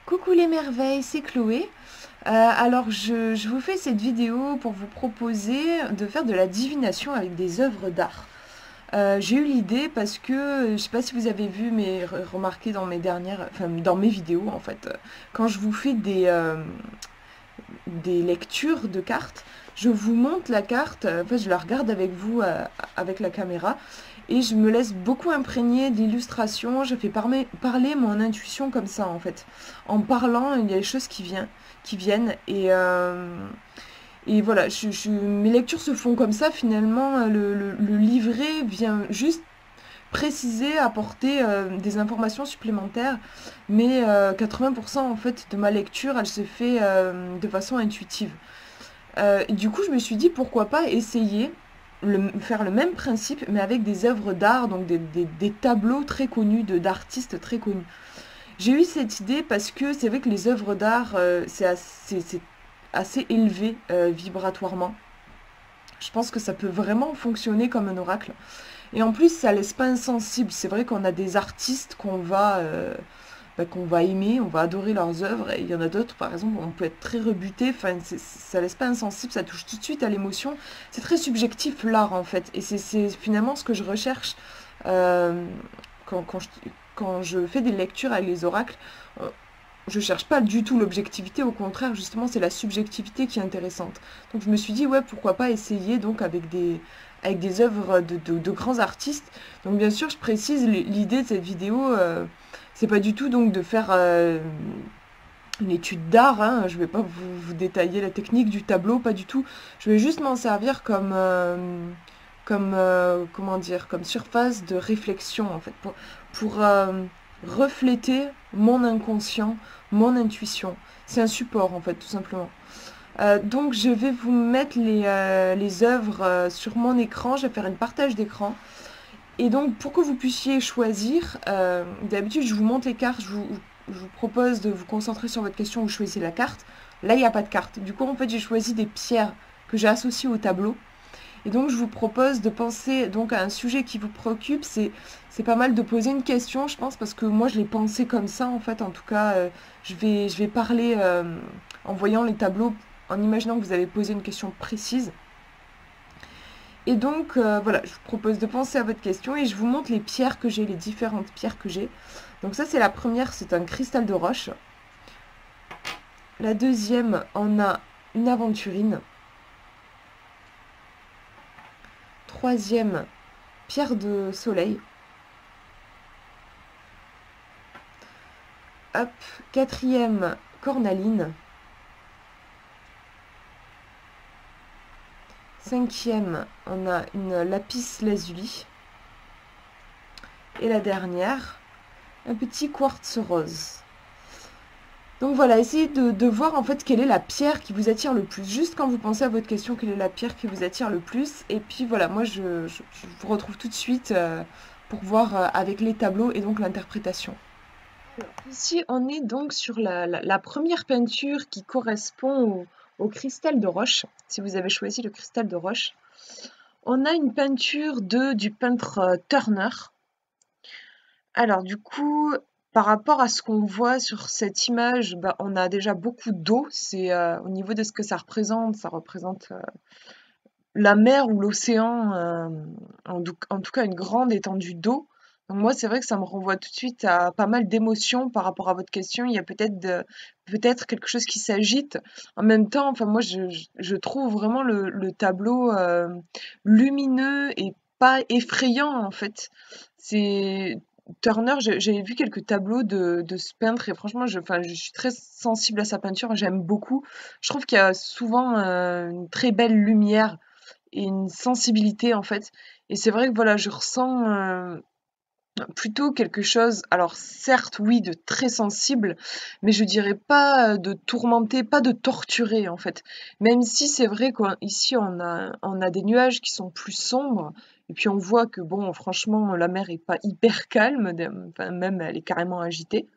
Coucou les merveilles, c'est Chloé. Alors je vous fais cette vidéo pour vous proposer de faire de la divination avec des œuvres d'art. J'ai eu l'idée parce que, je sais pas si vous avez vu, mais remarqué dans mes dernières, enfin dans mes vidéos en fait, quand je vous fais des lectures de cartes, je vous montre la carte, en fait je la regarde avec vous, avec la caméra, et je me laisse beaucoup imprégner de l'illustration, je fais parler mon intuition comme ça en fait. En parlant, il y a des choses qui viennent, et voilà, mes lectures se font comme ça finalement, le livret vient juste préciser, apporter des informations supplémentaires, mais 80% en fait de ma lecture, elle se fait de façon intuitive. Et du coup, je me suis dit pourquoi pas essayer faire le même principe, mais avec des œuvres d'art, donc des tableaux très connus d'artistes très connus. J'ai eu cette idée parce que c'est vrai que les œuvres d'art, c'est assez élevé vibratoirement. Je pense que ça peut vraiment fonctionner comme un oracle. Et en plus, ça laisse pas insensible. C'est vrai qu'on a des artistes qu'on va aimer, on va adorer leurs œuvres. Et il y en a d'autres, par exemple, on peut être très rebuté. Enfin, ça laisse pas insensible, ça touche tout de suite à l'émotion. C'est très subjectif l'art en fait. Et c'est finalement ce que je recherche euh, quand quand je fais des lectures avec les oracles. euh, je cherche pas du tout l'objectivité, au contraire, justement, c'est la subjectivité qui est intéressante. Donc je me suis dit, ouais, pourquoi pas essayer donc avec des œuvres de grands artistes. Donc bien sûr, je précise, l'idée de cette vidéo, c'est pas du tout donc de faire une étude d'art, hein. Je vais pas vous détailler la technique du tableau, pas du tout. Je vais juste m'en servir comment dire, comme surface de réflexion, en fait, pour refléter mon inconscient, mon intuition. C'est un support, en fait, tout simplement. Donc, je vais vous mettre les œuvres sur mon écran. Je vais faire une partage d'écran. Et donc, pour que vous puissiez choisir, d'habitude, je vous montre les cartes, je vous propose de vous concentrer sur votre question, vous choisissez la carte. Là, il n'y a pas de carte. Du coup, en fait, j'ai choisi des pierres que j'ai associées au tableau. Et donc, je vous propose de penser donc à un sujet qui vous préoccupe. C'est pas mal de poser une question, je pense, parce que moi, je l'ai pensé comme ça, en fait. En tout cas, je vais parler en voyant les tableaux, en imaginant que vous avez posé une question précise. Et donc, voilà, je vous propose de penser à votre question et je vous montre les pierres que j'ai, les différentes pierres que j'ai. Donc ça, c'est la première, c'est un cristal de roche. La deuxième, on a une aventurine. Troisième, pierre de soleil. Hop, quatrième, cornaline. Cinquième, on a une lapis lazuli. Et la dernière, un petit quartz rose. Donc voilà, essayez de voir en fait quelle est la pierre qui vous attire le plus. Juste quand vous pensez à votre question, quelle est la pierre qui vous attire le plus. Et puis voilà, moi je vous retrouve tout de suite pour voir avec les tableaux et donc l'interprétation. Ici, on est donc sur la première peinture qui correspond au cristal de roche. Si vous avez choisi le cristal de roche. On a une peinture du peintre Turner. Alors du coup, par rapport à ce qu'on voit sur cette image, bah, on a déjà beaucoup d'eau. C'est au niveau de ce que ça représente la mer ou l'océan, en tout cas une grande étendue d'eau. Donc moi, c'est vrai que ça me renvoie tout de suite à pas mal d'émotions par rapport à votre question. Il y a peut-être quelque chose qui s'agite. En même temps, enfin moi, je trouve vraiment le tableau lumineux et pas effrayant en fait. C'est Turner, j'ai vu quelques tableaux de ce peintre et franchement, enfin, je suis très sensible à sa peinture, j'aime beaucoup. Je trouve qu'il y a souvent une très belle lumière et une sensibilité en fait. Et c'est vrai que voilà, je ressens plutôt quelque chose, alors certes oui, de très sensible, mais je dirais pas de tourmenté, pas de torturé en fait. Même si c'est vrai qu'ici on a des nuages qui sont plus sombres, et puis on voit que bon, franchement, la mer est pas hyper calme, enfin, même elle est carrément agitée.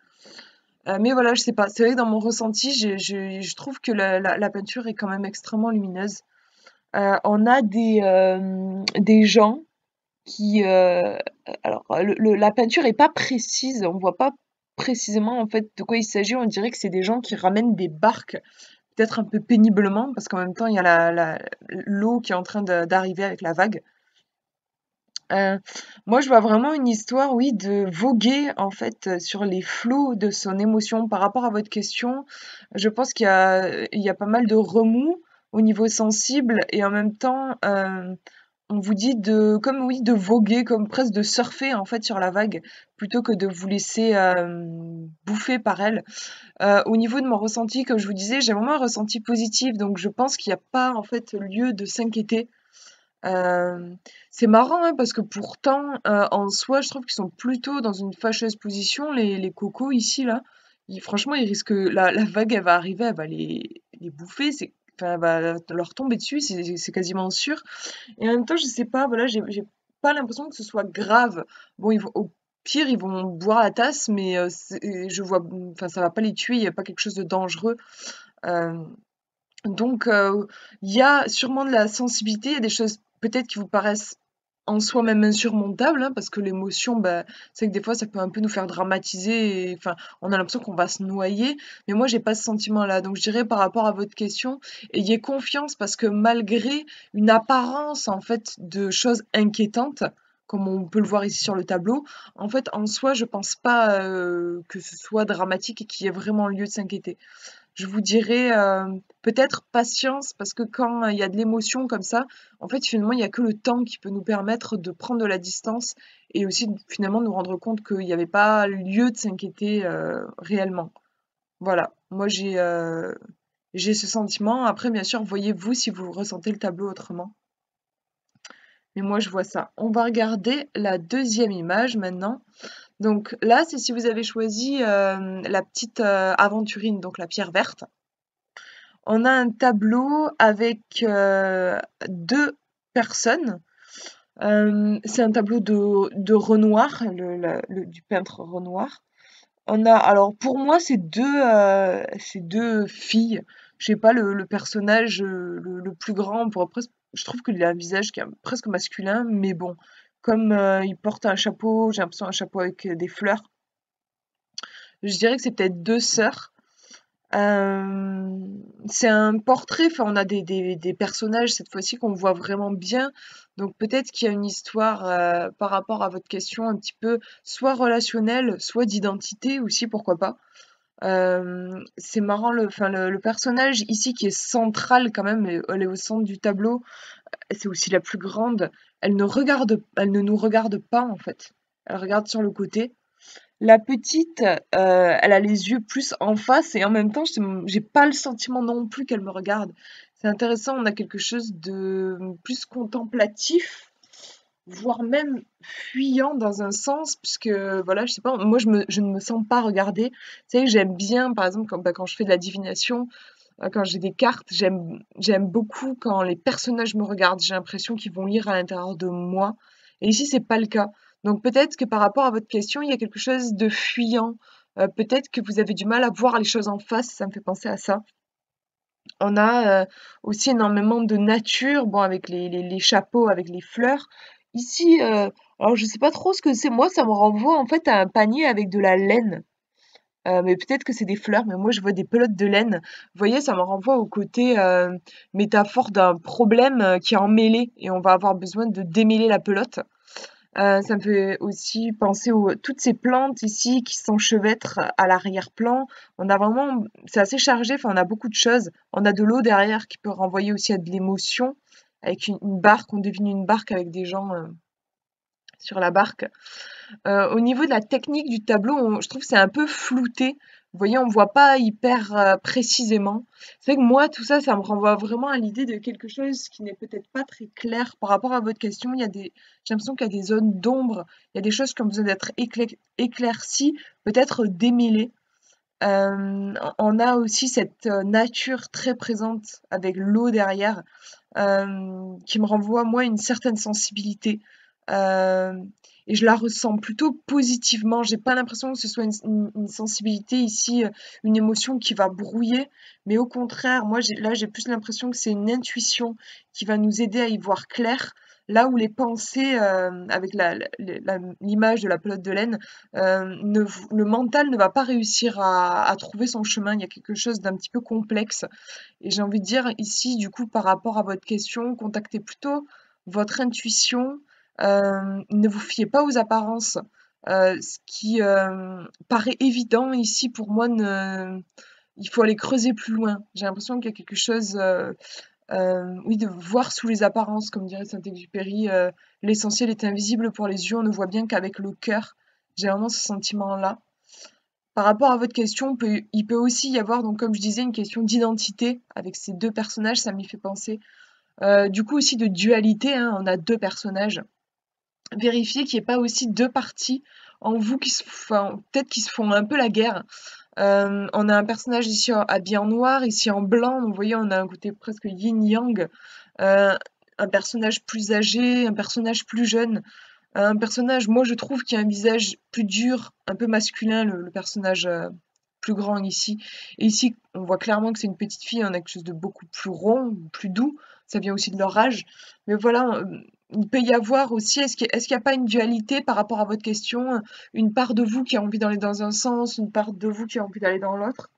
Mais voilà, je sais pas, c'est vrai que dans mon ressenti, je trouve que la peinture est quand même extrêmement lumineuse. On a des gens qui, alors la peinture est pas précise, on voit pas précisément en fait de quoi il s'agit. On dirait que c'est des gens qui ramènent des barques, peut-être un peu péniblement, parce qu'en même temps il y a l'eau qui est en train d'arriver avec la vague. Euh, Moi, je vois vraiment une histoire, oui, de voguer en fait sur les flots de son émotion. Par rapport à votre question, je pense qu'il y a pas mal de remous au niveau sensible et en même temps, on vous dit de, comme oui, de voguer, comme presque de surfer en fait sur la vague, plutôt que de vous laisser bouffer par elle. Au niveau de mon ressenti, comme je vous disais, j'ai vraiment un ressenti positif, donc je pense qu'il n'y a pas en fait lieu de s'inquiéter. Hem, c'est marrant, hein, parce que pourtant, en soi, je trouve qu'ils sont plutôt dans une fâcheuse position, les cocos ici, là. Franchement, ils risquent, la vague, elle va arriver, elle va les bouffer, enfin, elle va leur tomber dessus, c'est quasiment sûr. Et en même temps, je sais pas, voilà, j'ai pas l'impression que ce soit grave. Bon, au pire, ils vont boire la tasse, mais je vois, enfin, ça va pas les tuer, il y a pas quelque chose de dangereux. Euh, donc, il y a sûrement de la sensibilité, il y a des choses peut-être qui vous paraissent en soi même insurmontables, hein, parce que l'émotion, bah, c'est que des fois ça peut un peu nous faire dramatiser et enfin, on a l'impression qu'on va se noyer, mais moi j'ai pas ce sentiment-là. Donc je dirais par rapport à votre question, ayez confiance parce que malgré une apparence en fait de choses inquiétantes, comme on peut le voir ici sur le tableau, en fait en soi je pense pas, que ce soit dramatique et qu'il y ait vraiment lieu de s'inquiéter. Je vous dirais, peut-être patience parce que quand il y a de l'émotion comme ça, en fait, finalement, il y a que le temps qui peut nous permettre de prendre de la distance et aussi finalement nous rendre compte qu'il n'y avait pas lieu de s'inquiéter, réellement. Voilà, moi j'ai ce sentiment. Après, bien sûr, voyez-vous si vous ressentez le tableau autrement. Mais moi, je vois ça. On va regarder la deuxième image maintenant. Donc là, c'est si vous avez choisi, la petite, aventurine, donc la pierre verte. On a un tableau avec 2 personnes. C'est un tableau de Renoir, du peintre Renoir. On a, alors pour moi, c'est deux filles. Je sais pas, le personnage le plus grand, on pourrait presque, je trouve qu'il a un visage qui est presque masculin, mais bon, comme il porte un chapeau, j'ai l'impression un chapeau avec des fleurs, je dirais que c'est peut-être deux sœurs. C'est un portrait, enfin on a des personnages cette fois-ci qu'on voit vraiment bien, donc peut-être qu'il y a une histoire, par rapport à votre question un petit peu soit relationnelle, soit d'identité aussi, pourquoi pas. C'est marrant le personnage ici qui est central quand même, elle est au centre du tableau, c'est aussi la plus grande, elle ne nous regarde pas en fait. Elle regarde sur le côté. La petite, elle a les yeux plus en face et en même temps, j'ai pas le sentiment non plus qu'elle me regarde. C'est intéressant, on a quelque chose de plus contemplatif, voire même fuyant dans un sens, puisque voilà, je sais pas, moi je ne me sens pas regardée. Vous savez, j'aime bien, par exemple, quand je fais de la divination, quand j'ai des cartes, j'aime beaucoup quand les personnages me regardent. J'ai l'impression qu'ils vont lire à l'intérieur de moi. Et ici, c'est pas le cas. Donc peut-être que par rapport à votre question, il y a quelque chose de fuyant. Peut-être que vous avez du mal à voir les choses en face, ça me fait penser à ça. On a aussi énormément de nature, bon, avec les chapeaux, avec les fleurs. Ici, alors je sais pas trop ce que c'est. Moi, ça me renvoie en fait à un panier avec de la laine. Mais peut-être que c'est des fleurs, mais moi je vois des pelotes de laine. Vous voyez, ça me renvoie au côté métaphore d'un problème qui est emmêlé et on va avoir besoin de démêler la pelote. Ça me fait aussi penser aux toutes ces plantes ici qui s'enchevêtrent à l'arrière-plan. On a vraiment, c'est assez chargé, enfin on a beaucoup de choses. On a de l'eau derrière qui peut renvoyer aussi à de l'émotion, avec une barque, on devine une barque avec des gens sur la barque. Au niveau de la technique du tableau, je trouve que c'est un peu flouté. Vous voyez, on voit pas hyper, précisément. C'est vrai que moi, tout ça, ça me renvoie vraiment à l'idée de quelque chose qui n'est peut-être pas très clair par rapport à votre question. J'ai l'impression qu'il y a des zones d'ombre, il y a des choses qui ont besoin d'être éclaircies, peut-être démêlées. On a aussi cette, nature très présente avec l'eau derrière, qui me renvoie, moi, une certaine sensibilité. Hem Et je la ressens plutôt positivement. J'ai pas l'impression que ce soit une sensibilité ici, une émotion qui va brouiller, mais au contraire, moi, j'ai plus l'impression que c'est une intuition qui va nous aider à y voir clair. là où les pensées, avec l'image de la pelote de laine, le mental ne va pas réussir à trouver son chemin. Il y a quelque chose d'un petit peu complexe. Et j'ai envie de dire ici, du coup, par rapport à votre question, contactez plutôt votre intuition. Ne vous fiez pas aux apparences. Ce qui paraît évident ici, pour moi, il faut aller creuser plus loin. J'ai l'impression qu'il y a quelque chose, oui, de voir sous les apparences, comme dirait Saint-Exupéry. L'essentiel est invisible pour les yeux, on ne voit bien qu'avec le cœur. J'ai vraiment ce sentiment-là. Par rapport à votre question, il peut aussi y avoir, donc comme je disais, une question d'identité avec ces deux personnages, ça m'y fait penser. Du coup aussi de dualité, hein, on a deux personnages. Vérifiez qu'il n'y ait pas aussi deux parties en vous enfin, peut-être qui se font un peu la guerre. On a un personnage ici habillé en noir, ici en blanc, donc vous voyez, on a un côté presque yin-yang. Un personnage plus âgé, un personnage plus jeune. Un personnage, moi je trouve qui a un visage plus dur, un peu masculin, le personnage plus grand ici. Et ici, on voit clairement que c'est une petite fille, on a quelque chose de beaucoup plus rond, plus doux. Ça vient aussi de leur âge. Mais voilà, il peut y avoir aussi, est-ce qu'il n'y a pas une dualité par rapport à votre question, une part de vous qui a envie d'aller dans un sens, une part de vous qui a envie d'aller dans l'autre?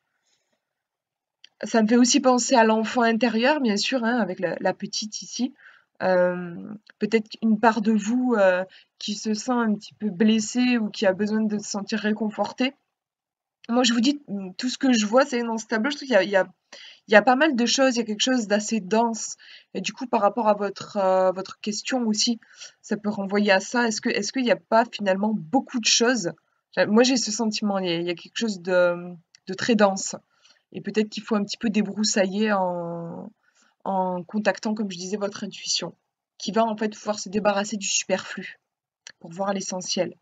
Ça me fait aussi penser à l'enfant intérieur, bien sûr, hein, avec la petite ici. Peut-être une part de vous qui se sent un petit peu blessée ou qui a besoin de se sentir réconfortée. Moi, je vous dis, tout ce que je vois, c'est dans ce tableau, je trouve qu'il y a pas mal de choses, il y a quelque chose d'assez dense. Et du coup, par rapport à votre question aussi, ça peut renvoyer à ça. Est-ce qu'il n'y a pas finalement beaucoup de choses? Moi, j'ai ce sentiment, il y a quelque chose de très dense. Et peut-être qu'il faut un petit peu débroussailler en contactant, comme je disais, votre intuition, qui va en fait pouvoir se débarrasser du superflu pour voir l'essentiel.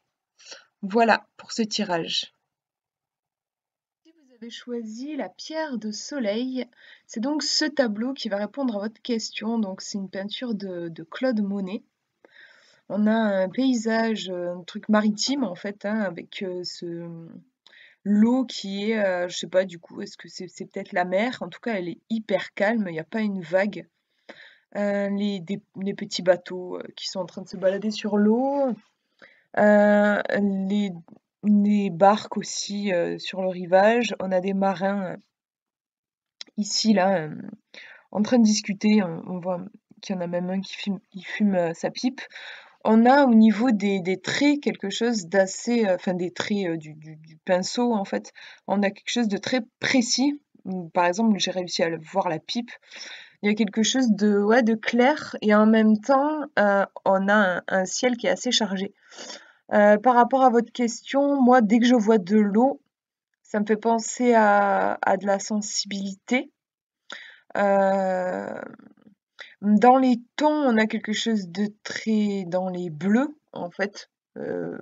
Voilà pour ce tirage. Si vous avez choisi la pierre de soleil, c'est donc ce tableau qui va répondre à votre question. Donc c'est une peinture de Claude Monet. On a un paysage, un truc maritime en fait, hein, avec l'eau qui est, je sais pas du coup, est-ce que c'est peut-être la mer? En tout cas, elle est hyper calme, il n'y a pas une vague. Les petits bateaux qui sont en train de se balader sur l'eau, euh, les, les barques aussi sur le rivage. On a des marins ici, là, en train de discuter. On voit qu'il y en a même un qui fume sa pipe. On a au niveau des traits quelque chose d'assez, enfin des traits du pinceau en fait, on a quelque chose de très précis. Par exemple, j'ai réussi à voir la pipe. Il y a quelque chose de, ouais, de clair et en même temps, on a un ciel qui est assez chargé. Par rapport à votre question, moi, dès que je vois de l'eau, ça me fait penser à de la sensibilité. Euh, Dans les tons, on a quelque chose de très dans les bleus, en fait. Euh,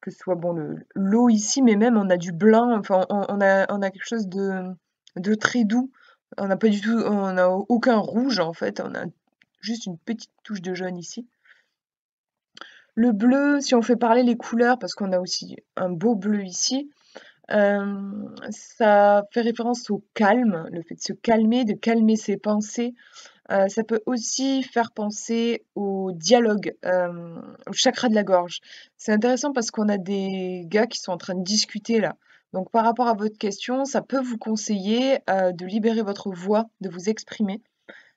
que ce soit bon l'eau ici, mais même on a du blanc, enfin on a quelque chose de très doux. On n'a pas du tout, on n'a aucun rouge en fait, on a juste une petite touche de jaune ici. Le bleu, si on fait parler les couleurs, parce qu'on a aussi un beau bleu ici, ça fait référence au calme, le fait de se calmer, de calmer ses pensées. Ça peut aussi faire penser au dialogue, au chakra de la gorge. C'est intéressant parce qu'on a des gars qui sont en train de discuter là. Donc par rapport à votre question, ça peut vous conseiller, de libérer votre voix, de vous exprimer.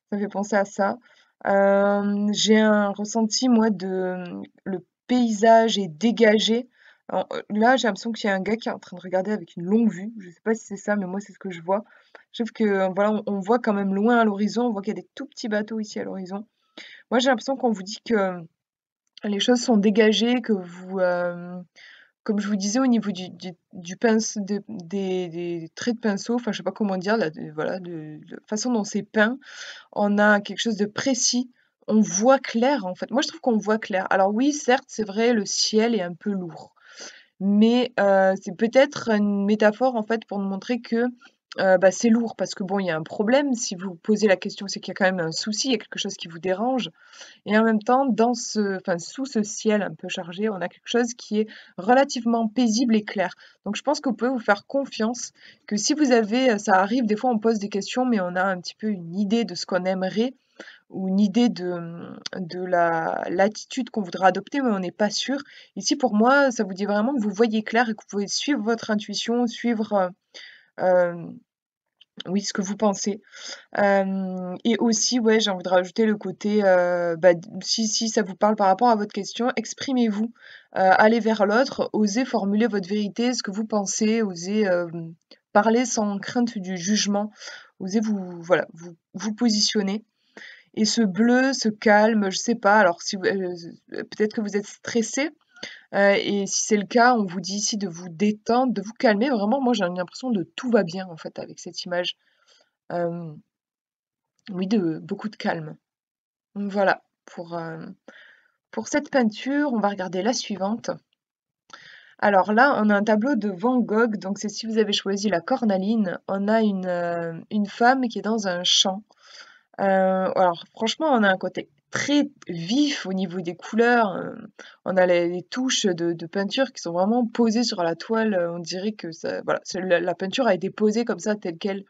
Ça me fait penser à ça. J'ai un ressenti moi le paysage est dégagé. Alors, là, j'ai l'impression qu'il y a un gars qui est en train de regarder avec une longue vue. Je sais pas si c'est ça, mais moi, c'est ce que je vois. Je trouve que, voilà, on voit quand même loin à l'horizon, on voit qu'il y a des tout petits bateaux ici à l'horizon. Moi, j'ai l'impression qu'on vous dit que les choses sont dégagées, que vous, comme je vous disais au niveau du pince des traits de pinceau, enfin, je sais pas comment dire, là, voilà, de la façon dont c'est peint, on a quelque chose de précis. On voit clair, en fait. Moi, je trouve qu'on voit clair. Alors oui, certes, c'est vrai, le ciel est un peu lourd. Mais c'est peut-être une métaphore, en fait, pour nous montrer que, bah, c'est lourd parce que bon, il y a un problème. Si vous posez la question, c'est qu'il y a quand même un souci, il y a quelque chose qui vous dérange et en même temps, sous ce ciel un peu chargé, on a quelque chose qui est relativement paisible et clair. Donc je pense que vous pouvez vous faire confiance, que si vous avez ça arrive, des fois on pose des questions, mais on a un petit peu une idée de ce qu'on aimerait. ou une idée de l'attitude qu'on voudra adopter, mais on n'est pas sûr. Ici, pour moi, ça vous dit vraiment que vous voyez clair et que vous pouvez suivre votre intuition, suivre, oui, ce que vous pensez. Et aussi, ouais, j'ai envie de rajouter le côté, bah, si ça vous parle par rapport à votre question, exprimez-vous, allez vers l'autre, osez formuler votre vérité, ce que vous pensez, osez, parler sans crainte du jugement, osez voilà, vous positionner. Et ce bleu, ce calme, je sais pas, alors si vous peut-être que vous êtes stressé, et si c'est le cas, on vous dit ici de vous détendre, de vous calmer. Vraiment, moi, j'ai l'impression de tout va bien, en fait, avec cette image. Hem, oui, de beaucoup de calme. Donc voilà, pour cette peinture, on va regarder la suivante. Alors là, on a un tableau de Van Gogh, donc c'est si vous avez choisi la cornaline, on a une femme qui est dans un champ. Alors franchement, on a un côté très vif au niveau des couleurs, on a les touches de peinture qui sont vraiment posées sur la toile, on dirait que ça voilà, c'est la peinture a été posée comme ça, telle quelle.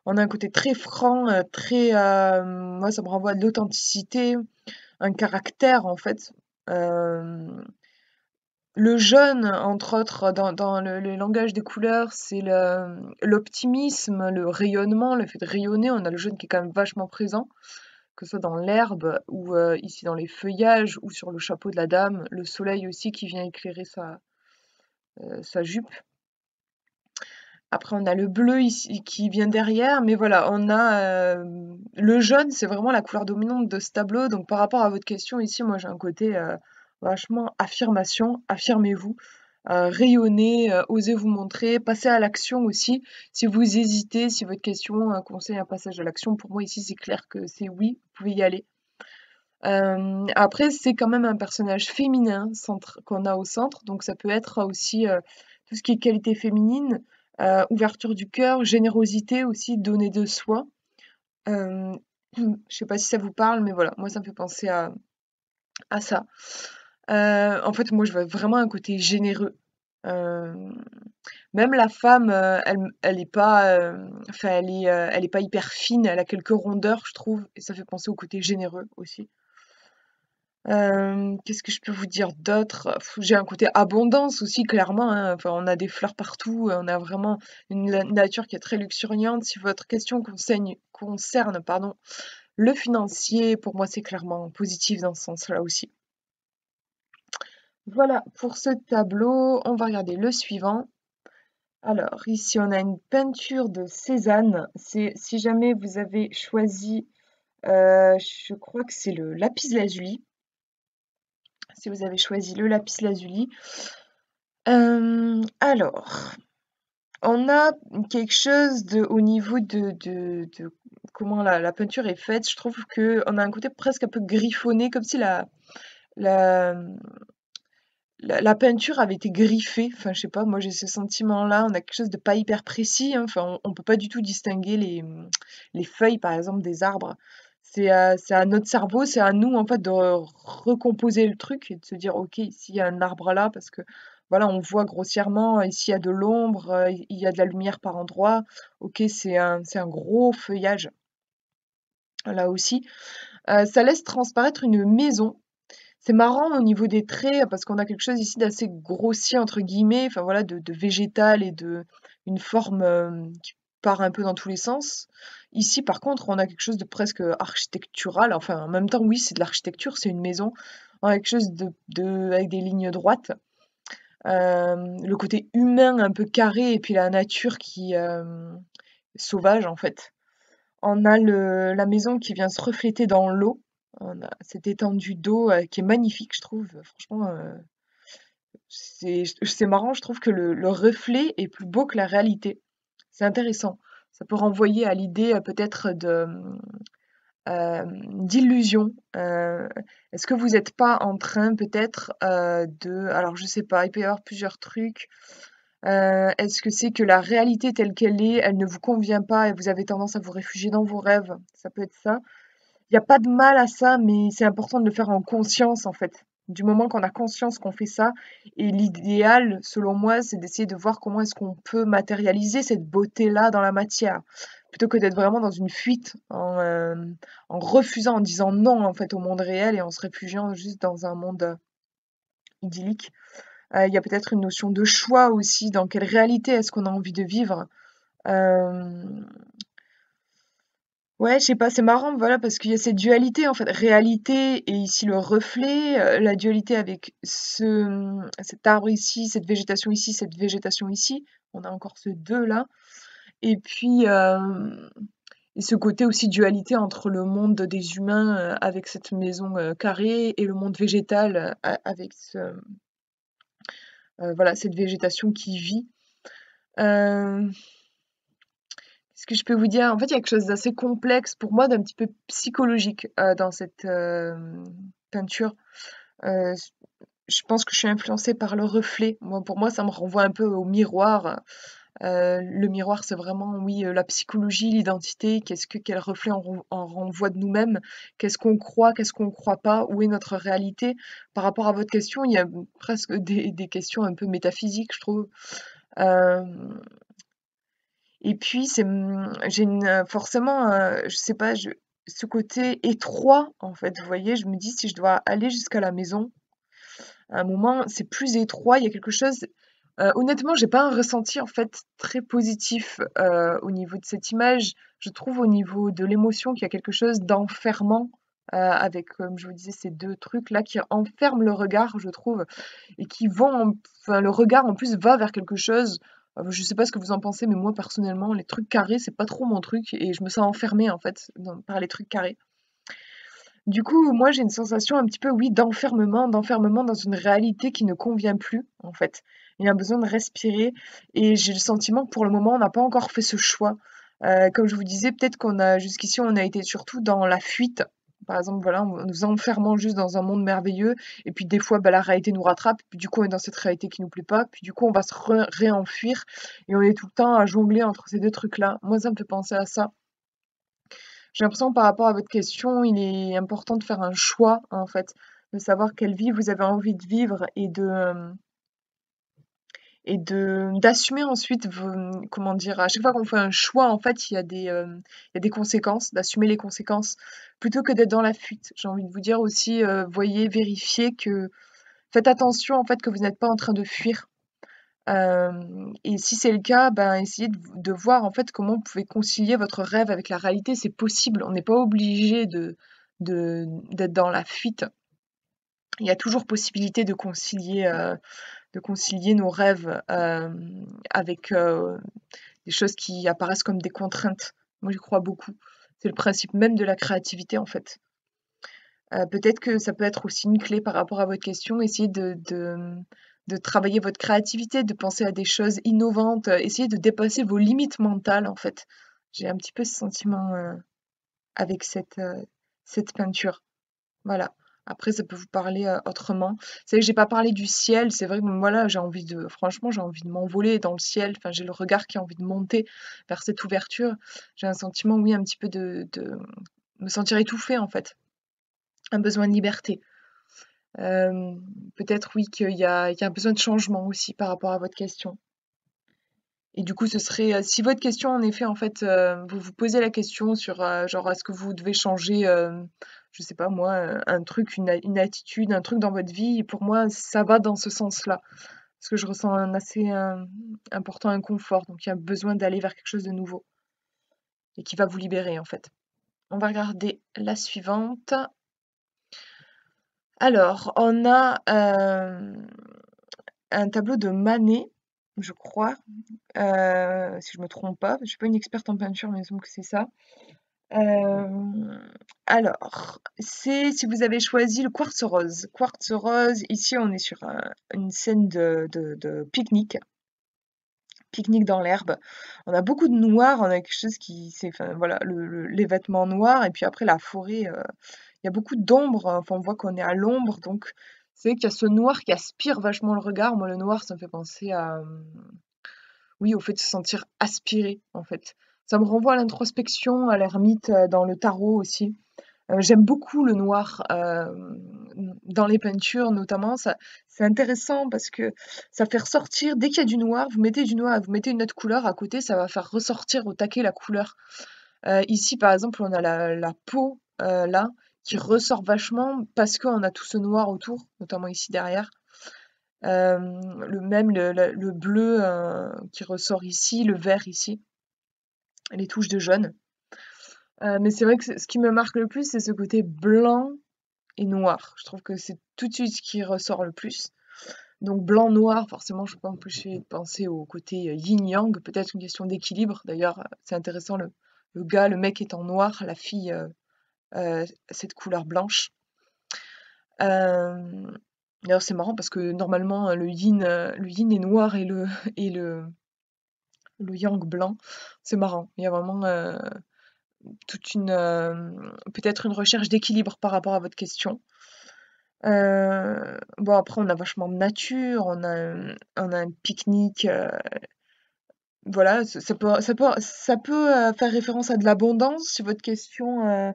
On a un côté très franc, très, moi ça me renvoie à de l'authenticité, un caractère en fait. Hem, le jaune, entre autres, dans le langage des couleurs, c'est l'optimisme, le rayonnement, le fait de rayonner. On a le jaune qui est quand même vachement présent, que ce soit dans l'herbe ou ici dans les feuillages ou sur le chapeau de la dame. Le soleil aussi qui vient éclairer sa jupe. Après, on a le bleu ici qui vient derrière, mais voilà, on a le jaune, c'est vraiment la couleur dominante de ce tableau. Donc, par rapport à votre question ici, moi j'ai un côté vachement affirmation, affirmez-vous, rayonnez, osez vous montrer, passez à l'action aussi. Si vous hésitez, si votre question conseille un passage à l'action, pour moi ici c'est clair que c'est oui, vous pouvez y aller. Après, c'est quand même un personnage féminin qu'on a au centre, donc ça peut être aussi tout ce qui est qualité féminine, ouverture du cœur, générosité aussi, donner de soi. Je sais pas si ça vous parle, mais voilà, moi ça me fait penser à ça. En fait, moi je vois vraiment un côté généreux. Hem, Même la femme, elle est pas, enfin elle est pas hyper fine, elle a quelques rondeurs, je trouve, et ça fait penser au côté généreux aussi. Qu'est-ce que je peux vous dire d'autre? J'ai un côté abondance aussi clairement, hein, enfin on a des fleurs partout, on a vraiment une nature qui est très luxuriante. Si votre question concerne, pardon, le financier, pour moi c'est clairement positif dans ce sens-là aussi. Voilà pour ce tableau, on va regarder le suivant. Alors ici on a une peinture de Cézanne, c'est si jamais vous avez choisi, je crois que c'est le lapis-lazuli. Si vous avez choisi le lapis-lazuli. Alors, on a quelque chose au niveau de comment la peinture est faite. Je trouve qu'on a un côté presque un peu griffonné, comme si la, la peinture avait été griffée. Enfin, je sais pas, moi j'ai ce sentiment-là. On a quelque chose de pas hyper précis, hein. Enfin, on peut pas du tout distinguer les feuilles, par exemple, des arbres. C'est à notre cerveau, c'est à nous, en fait, de recomposer le truc et de se dire, OK, ici, il y a un arbre là, parce que, voilà, on voit grossièrement, ici, il y a de l'ombre, il y a de la lumière par endroits. OK, c'est un gros feuillage, là aussi. Ça laisse transparaître une maison. C'est marrant au niveau des traits parce qu'on a quelque chose ici d'assez «grossier» entre guillemets, enfin voilà, de végétal et une forme, qui part un peu dans tous les sens. Ici, par contre, on a quelque chose de presque, architectural, enfin, en même temps, oui, c'est de l'architecture, c'est une maison. On a quelque chose avec des lignes droites. Le côté humain un peu carré et puis la nature qui, sauvage, en fait. On a la maison qui vient se refléter dans l'eau. On a cette étendue d'eau, qui est magnifique, je trouve. Franchement, c'est marrant, je trouve que le reflet est plus beau que la réalité. C'est intéressant. Ça peut renvoyer à l'idée, peut-être d'illusion. Est-ce que vous n'êtes pas en train peut-être, alors je sais pas, il peut y avoir plusieurs trucs. Est-ce que c'est que la réalité telle qu'elle est, elle ne vous convient pas et vous avez tendance à vous réfugier dans vos rêves? Ça peut être ça. Il y a pas de mal à ça, mais c'est important de le faire en conscience, en fait. Du moment qu'on a conscience qu'on fait ça, et l'idéal, selon moi, c'est d'essayer de voir comment est-ce qu'on peut matérialiser cette beauté-là dans la matière. plutôt que d'être vraiment dans une fuite, en refusant, en disant non, en fait, au monde réel et en se réfugiant juste dans un monde, idyllique. Il y a peut-être une notion de choix aussi, dans quelle réalité est-ce qu'on a envie de vivre? Hem, ouais, je sais pas, c'est marrant, voilà, parce qu'il y a cette dualité, en fait, réalité et ici le reflet, la dualité avec cet arbre ici, cette végétation ici, cette végétation ici. On a encore ce 2 là et puis, et ce côté aussi dualité entre le monde des humains, avec cette maison, carrée et le monde végétal, avec voilà, cette végétation qui vit. Hem, Qu'est-ce que je peux vous dire? En fait, il y a quelque chose d'assez complexe pour moi, d'un petit peu psychologique, dans cette, peinture. S Je pense que je suis influencée par le reflet. Moi, pour moi, ça me renvoie un peu au miroir. Le miroir, c'est vraiment, oui, la psychologie, l'identité, quel reflet on renvoie de nous-mêmes? Qu'est-ce qu'on croit pas? Où est notre réalité? Par rapport à votre question, il y a presque des questions un peu métaphysiques, je trouve. Hem Et puis j'ai forcément, je sais pas, ce côté étroit, en fait, vous voyez? Je me dis: «Si je dois aller jusqu'à la maison, à un moment, c'est plus étroit». Il y a quelque chose, honnêtement, j'ai pas un ressenti, en fait, très positif, au niveau de cette image. Je trouve au niveau de l'émotion qu'il y a quelque chose d'enfermant, avec, comme je vous disais, ces 2 trucs-là qui enferment le regard, je trouve et qui vont enfin, le regard, en plus, va vers quelque chose, je sais pas ce que vous en pensez, mais moi, personnellement, les trucs carrés, c'est pas trop mon truc et je me sens enfermée, en fait, par les trucs carrés. Du coup, moi, j'ai une sensation un petit peu, oui, d'enfermement dans une réalité qui ne convient plus, en fait. Il y a un besoin de respirer et j'ai le sentiment que pour le moment, on n'a pas encore fait ce choix. Comme je vous disais, peut-être qu'on a jusqu'ici, on a été surtout dans la fuite. Par exemple, voilà, en nous enfermant juste dans un monde merveilleux et puis des fois, bah, la réalité nous rattrape, puis du coup, on est dans cette réalité qui nous plaît pas, puis du coup, on va se réenfuir et on est tout le temps à jongler entre ces 2 trucs-là. Moi, ça me fait penser à ça. J'ai l'impression que par rapport à votre question, il est important de faire un choix, en fait, de savoir quelle vie vous avez envie de vivre et d'assumer ensuite comment dire? À chaque fois qu'on fait un choix, en fait, il y a des conséquences, d'assumer les conséquences plutôt que d'être dans la fuite. J'ai envie de vous dire aussi, voyez, vérifiez que faites attention, en fait, que vous n'êtes pas en train de fuir. Et si c'est le cas, ben, essayez de voir, en fait, comment vous pouvez concilier votre rêve avec la réalité. C'est possible, on n'est pas obligé d'être dans la fuite. Il y a toujours possibilité de concilier nos rêves, avec, des choses qui apparaissent comme des contraintes. Moi, j'y crois beaucoup. C'est le principe même de la créativité, en fait. Peut-être que ça peut être aussi une clé par rapport à votre question, essayer de travailler votre créativité, de penser à des choses innovantes, essayer de dépasser vos limites mentales, en fait. J'ai un petit peu ce sentiment, avec cette peinture. Voilà. Après ça peut vous parler, autrement. C'est vrai que j'ai pas parlé du ciel, c'est vrai que, voilà, j'ai envie de franchement, j'ai envie de m'envoler dans le ciel, enfin, j'ai le regard qui a envie de monter vers cette ouverture. J'ai un sentiment, oui, un petit peu de me sentir étouffée, en fait. Un besoin de liberté. Peut-être oui qu'il y a un besoin de changement aussi par rapport à votre question et du coup ce serait, si votre question en effet en fait, vous vous posez la question sur, genre est-ce que vous devez changer, je sais pas moi, un truc, une attitude, un truc dans votre vie et pour moi ça va dans ce sens-là. Parce que je ressens un assez, important inconfort donc il y a besoin d'aller vers quelque chose de nouveau et qui va vous libérer en fait. On va regarder la suivante. Alors on a, un tableau de Manet, je crois, si je me trompe pas. Je suis pas une experte en peinture, mais il me semble que c'est ça. Alors, c'est si vous avez choisi le quartz rose. Quartz rose, ici on est sur une scène de pique-nique, pique-nique dans l'herbe. On a beaucoup de noir, on a quelque chose qui c'est enfin voilà, les vêtements noirs et puis après la forêt, il y a beaucoup d'ombre, enfin on voit qu'on est à l'ombre donc c'est vrai qu'il y a ce noir qui aspire vachement le regard. Moi le noir ça me fait penser à, oui, au fait de se sentir aspiré, en fait. Ça me renvoie à l'introspection, à l'ermite, dans le tarot aussi. J'aime beaucoup le noir, dans les peintures notamment. Ça c'est intéressant parce que ça fait ressortir dès qu'il y a du noir, vous mettez du noir, vous mettez une autre couleur à côté, ça va faire ressortir au taquet la couleur. Ici, par exemple, on a la peau, là, qui ressort vachement parce qu'on a tout ce noir autour, notamment ici derrière. Le bleu, qui ressort ici, le vert ici, les touches de jaune. Mais c'est vrai que ce qui me marque le plus, c'est ce côté blanc et noir. Je trouve que c'est tout de suite ce qui ressort le plus. Donc blanc-noir, forcément, je peux empêcher de penser au côté yin-yang, peut-être une question d'équilibre. D'ailleurs, c'est intéressant, le mec est en noir, la fille, cette couleur blanche. Euh, D'ailleurs, c'est marrant parce que normalement, le yin est noir et et le yang blanc. C'est marrant. Il y a vraiment toute peut-être une recherche d'équilibre par rapport à votre question. Bon, après, on a vachement de nature, on a un pique-nique, voilà, ça peut faire référence à de l'abondance si votre question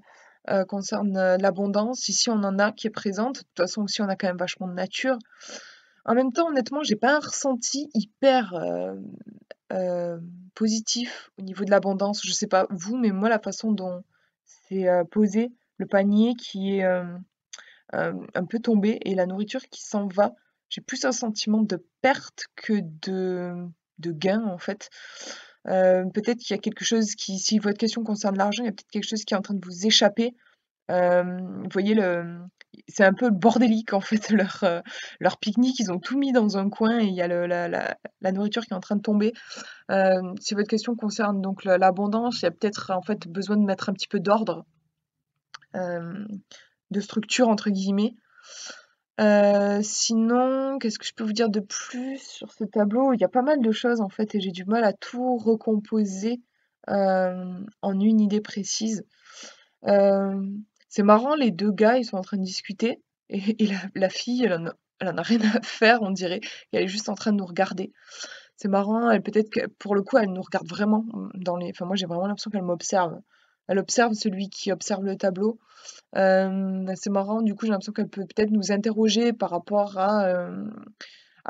concerne l'abondance. Ici, on en a qui est présente. De toute façon, aussi, on a quand même vachement de nature. En même temps, honnêtement, j'ai pas un ressenti hyper positif au niveau de l'abondance. Je sais pas vous, mais moi, la façon dont c'est posé, le panier qui est un peu tombé et la nourriture qui s'en va, j'ai plus un sentiment de perte que de gain en fait. Peut-être qu'il y a quelque chose qui, si votre question concerne l'argent, il y a peut-être quelque chose qui est en train de vous échapper. Vous voyez, c'est un peu bordélique en fait leur pique-nique. Ils ont tout mis dans un coin et il y a la nourriture qui est en train de tomber. Si votre question concerne donc l'abondance, il y a peut-être en fait besoin de mettre un petit peu d'ordre, euh, de structure entre guillemets. Sinon, qu'est-ce que je peux vous dire de plus sur ce tableau? Il y a pas mal de choses en fait et j'ai du mal à tout recomposer en une idée précise. C'est marrant, les deux gars, ils sont en train de discuter et la fille, elle en a rien à faire, on dirait. Elle est juste en train de nous regarder. C'est marrant, elle peut-être que pour le coup, elle nous regarde vraiment dans les. Enfin, moi, j'ai vraiment l'impression qu'elle m'observe. Elle observe celui qui observe le tableau. C'est marrant, du coup, j'ai l'impression qu'elle peut peut-être nous interroger par rapport à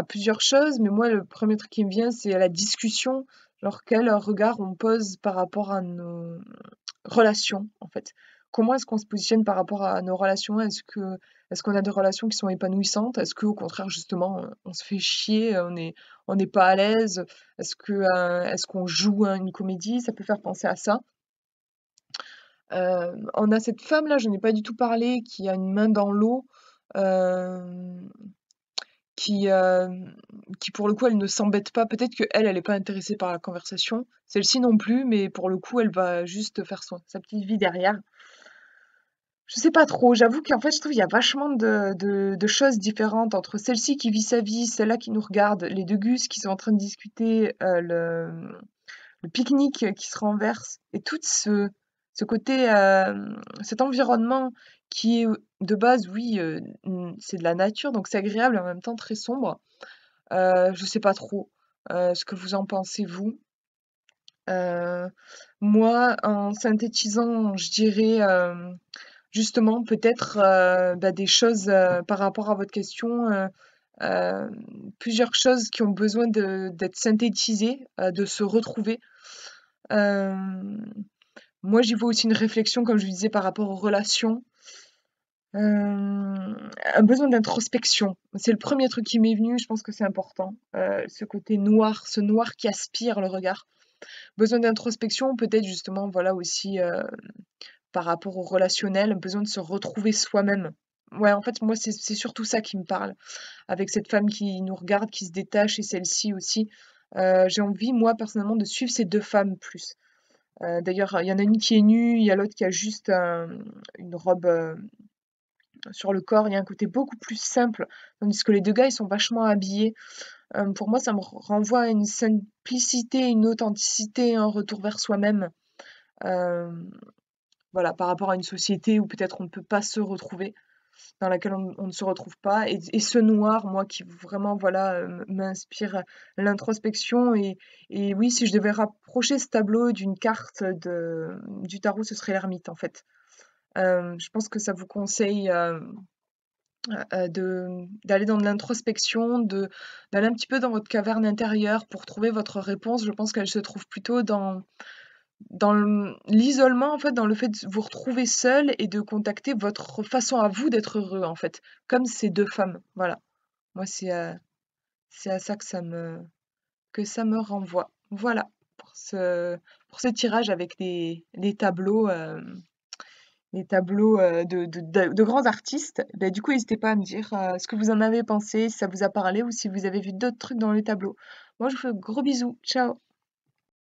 plusieurs choses, mais moi, le premier truc qui me vient, c'est la discussion, genre quel regard on pose par rapport à nos relations, en fait. Comment est-ce qu'on se positionne par rapport à nos relations? Est-ce qu'on a des relations qui sont épanouissantes? Est-ce qu'au contraire, justement, on se fait chier, on n'est pas à l'aise? Est-ce qu'on joue une comédie? Ça peut faire penser à ça. On a cette femme-là, je n'en ai pas du tout parlé, qui a une main dans l'eau, hem, qui, hem, qui pour le coup, elle ne s'embête pas. Peut-être qu'elle, elle est pas intéressée par la conversation. Celle-ci non plus, mais pour le coup, elle va juste faire sa petite vie derrière. Je sais pas trop, j'avoue qu'en fait, je trouve qu'il y a vachement de choses différentes entre celle-ci qui vit sa vie, celle-là qui nous regarde, les 2 gus qui sont en train de discuter, le pique-nique qui se renverse et tout ce côté, cet environnement qui est, de base, oui, c'est de la nature, donc c'est agréable et en même temps très sombre. Je sais pas trop, ce que vous en pensez vous. Heu, Moi, en synthétisant, je dirais, justement peut-être, bah, des choses, par rapport à votre question, plusieurs choses qui ont besoin d'être synthétisées, de se retrouver. Hem, Moi, j'y vois aussi une réflexion, comme je vous disais, par rapport aux relations. Un besoin d'introspection. C'est le premier truc qui m'est venu, je pense que c'est important. Ce côté noir, ce noir qui aspire le regard. Besoin d'introspection, peut-être justement, voilà aussi, par rapport au relationnel, besoin de se retrouver soi-même. Ouais, en fait, moi, c'est surtout ça qui me parle. Avec cette femme qui nous regarde, qui se détache et celle-ci aussi. J'ai envie, moi, personnellement, de suivre ces 2 femmes plus. D'ailleurs, il y en a une qui est nue, il y a l'autre qui a juste une robe, sur le corps. Il y a un côté beaucoup plus simple, tandis que les 2 gars, ils sont vachement habillés. Pour moi, ça me renvoie à une simplicité, une authenticité, un retour vers soi-même. Hem, voilà, par rapport à une société où peut-être on ne peut pas se retrouver, dans laquelle on ne se retrouve pas et ce noir, moi, qui vraiment, voilà, m'inspire l'introspection et oui, si je devais rapprocher ce tableau d'une carte du tarot, ce serait l'ermite, en fait. Je pense que ça vous conseille, d'aller dans de l'introspection, d'aller un petit peu dans votre caverne intérieure pour trouver votre réponse. Je pense qu'elle se trouve plutôt dans l'isolement, en fait, dans le fait de vous retrouver seul et de contacter votre façon à vous d'être heureux, en fait, comme ces 2 femmes, voilà. Moi, c'est à ça que ça me renvoie. Voilà, pour ce tirage avec les tableaux, de grands artistes. Bah, du coup, n'hésitez pas à me dire, ce que vous en avez pensé, si ça vous a parlé ou si vous avez vu d'autres trucs dans les tableaux. Moi, je vous fais de gros bisous. Ciao.